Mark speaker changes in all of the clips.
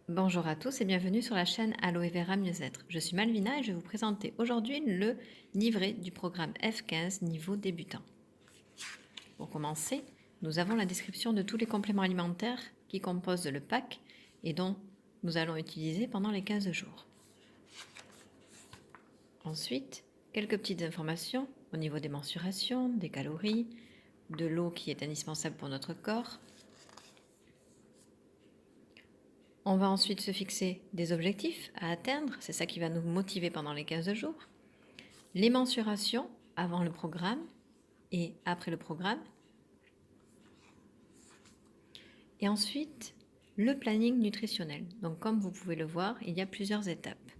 Speaker 1: Bonjour à tous et bienvenue sur la chaîne Aloe Vera Mieux-être. Je suis Malvina et je vais vous présenter aujourd'hui le livret du programme F15 niveau débutant. Pour commencer, nous avons la description de tous les compléments alimentaires qui composent le pack et dont nous allons utiliser pendant les 15 jours. Ensuite, quelques petites informations au niveau des mensurations, des calories, de l'eau qui est indispensable pour notre corps. On va ensuite se fixer des objectifs à atteindre, c'est ça qui va nous motiver pendant les 15 jours. Les mensurations avant le programme et après le programme. Et ensuite, le planning nutritionnel. Donc comme vous pouvez le voir, il y a plusieurs étapes.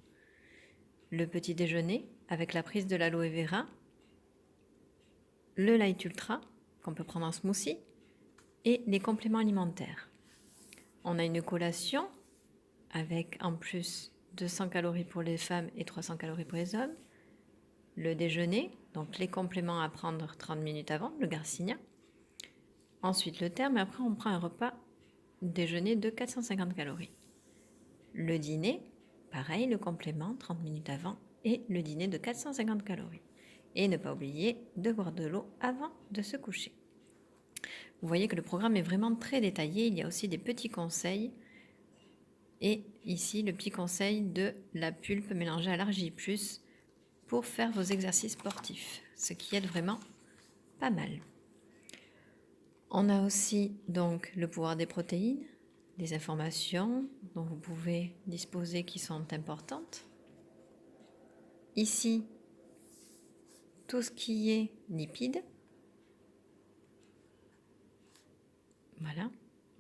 Speaker 1: Le petit déjeuner avec la prise de l'aloe vera, le light ultra qu'on peut prendre en smoothie et les compléments alimentaires. On a une collation avec en plus 200 calories pour les femmes et 300 calories pour les hommes. Le déjeuner, donc les compléments à prendre 30 minutes avant, le garcinia. Ensuite le terme et après on prend un repas déjeuner de 450 calories. Le dîner, pareil, le complément 30 minutes avant et le dîner de 450 calories. Et ne pas oublier de boire de l'eau avant de se coucher. Vous voyez que le programme est vraiment très détaillé, il y a aussi des petits conseils. Et ici, le petit conseil de la pulpe mélangée à l'argile plus pour faire vos exercices sportifs, ce qui aide vraiment pas mal. On a aussi donc le pouvoir des protéines, des informations dont vous pouvez disposer qui sont importantes. Ici, tout ce qui est lipides. Voilà,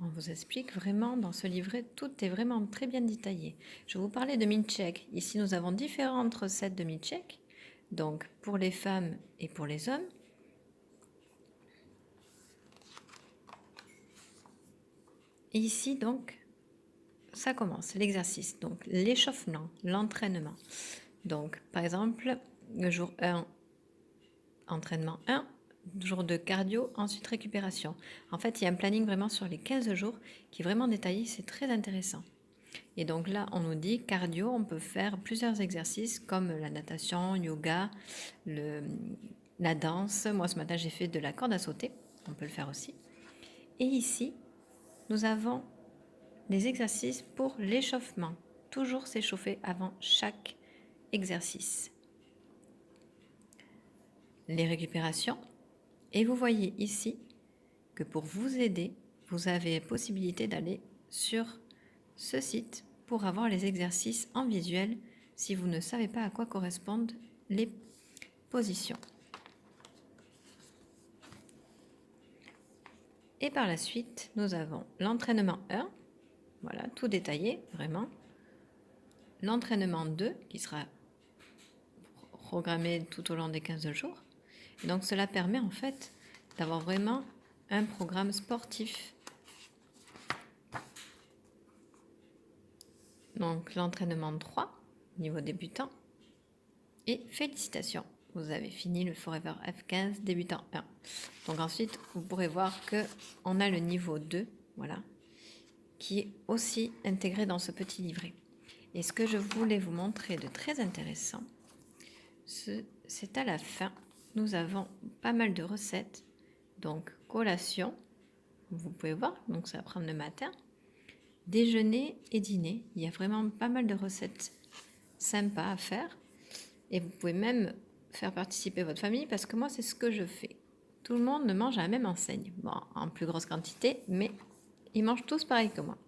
Speaker 1: on vous explique vraiment dans ce livret, tout est vraiment très bien détaillé. Je vais vous parler de milkshake. Ici, nous avons différentes recettes de milkshake, donc pour les femmes et pour les hommes. Et ici, donc, ça commence, l'exercice, donc l'échauffement, l'entraînement. Donc, par exemple, le jour 1, entraînement 1, jour de cardio, ensuite récupération. En fait, il y a un planning vraiment sur les 15 jours qui est vraiment détaillé, c'est très intéressant. Et donc là, on nous dit cardio, on peut faire plusieurs exercices comme la natation, yoga, la danse. Moi, ce matin, j'ai fait de la corde à sauter, on peut le faire aussi. Et ici, nous avons des exercices pour l'échauffement. Toujours s'échauffer avant chaque exercice. Les récupérations. Et vous voyez ici que pour vous aider, vous avez possibilité d'aller sur ce site pour avoir les exercices en visuel si vous ne savez pas à quoi correspondent les positions. Et par la suite, nous avons l'entraînement 1, voilà, tout détaillé, vraiment. L'entraînement 2, qui sera programmé tout au long des 15 jours. Et donc cela permet en fait d'avoir vraiment un programme sportif. Donc l'entraînement 3, niveau débutant. Et félicitations, vous avez fini le Forever F15 débutant 1. Donc ensuite, vous pourrez voir qu'on a le niveau 2, voilà, qui est aussi intégré dans ce petit livret. Et ce que je voulais vous montrer de très intéressant, c'est à la fin, nous avons pas mal de recettes. Donc collation, vous pouvez voir, donc ça va prendre le matin. Déjeuner et dîner, il y a vraiment pas mal de recettes sympas à faire. Et vous pouvez même faire participer votre famille parce que moi, c'est ce que je fais. Tout le monde ne mange à la même enseigne. Bon, en plus grosse quantité, mais ils mangent tous pareil que moi.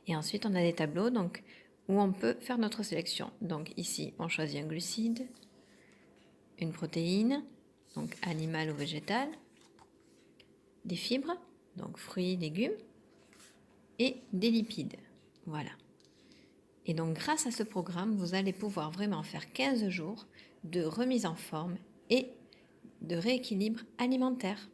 Speaker 1: Et ensuite, on a des tableaux donc, où on peut faire notre sélection. Donc ici, on choisit un glucide, une protéine, donc animale ou végétale, des fibres, donc fruits, légumes, et des lipides. Voilà. Et donc grâce à ce programme, vous allez pouvoir vraiment faire 15 jours de remise en forme et de rééquilibre alimentaire.